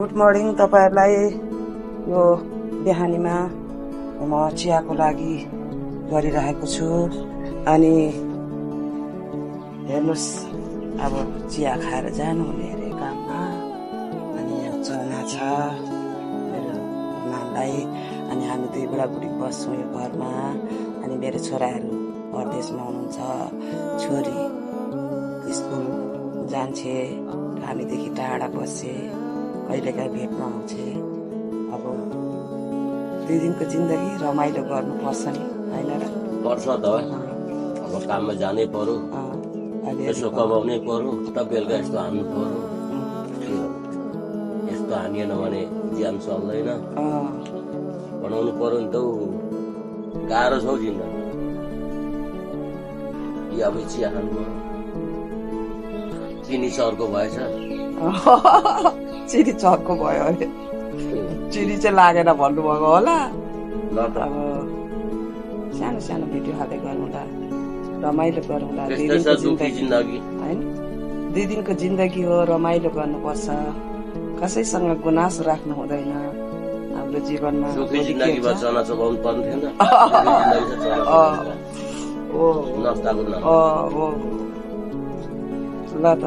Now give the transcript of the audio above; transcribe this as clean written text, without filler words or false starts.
Good morning तपाईहरुलाई। यो बिहानीमा म चियाको लागि गरिरहेको छु अनि हेर्नुस् अब चिया खाएर जानु हुने अरे काममा। अनि यहाँ चना छ मेरो नानीलाई अनि हामी दुई बुढाबुढी बस्छौँ यो घरमा। अनि मेरो छोराहरू परदेशमा हुनुहुन्छ, छोरी स्कुल जान्छे, हामीदेखि टाढा बस्छे, कहिलेकाहीँ भेट्न आउँछे। अब 2 दिनको जिन्दगी रमाइलो गर्नुपर्छ नि, होइन र? पर्छ त अब काममा जानै पर्यो, यसो कमाउनै पर्यो, त बेलुका यस्तो हान्नु पर्यो। यस्तो हानिएन भने ज्यान चल्दैन, बनाउनु पर्यो नि त। गाह्रो छ जिन्दगी। अब चिया खानु पर्यो, चिनी चर्को भएछ। चिनी चर्को भयो अरे, चिनी चाहिँ लागेन भन्नुभएको होला। ल त अब सानो सानो भिडियो हाल्दै गरौँला, रमाइलो गरौँला। 2 दिनको जिन्दगी होइन, 2 दिनको जिन्दगी हो, रमाइलो गर्नुपर्छ। कसैसँग गुनासो राख्नु हुँदैन हाम्रो जीवनमा। सुखी जिन्दगीमा चना चबाउनु पर्ने थिएन। ल त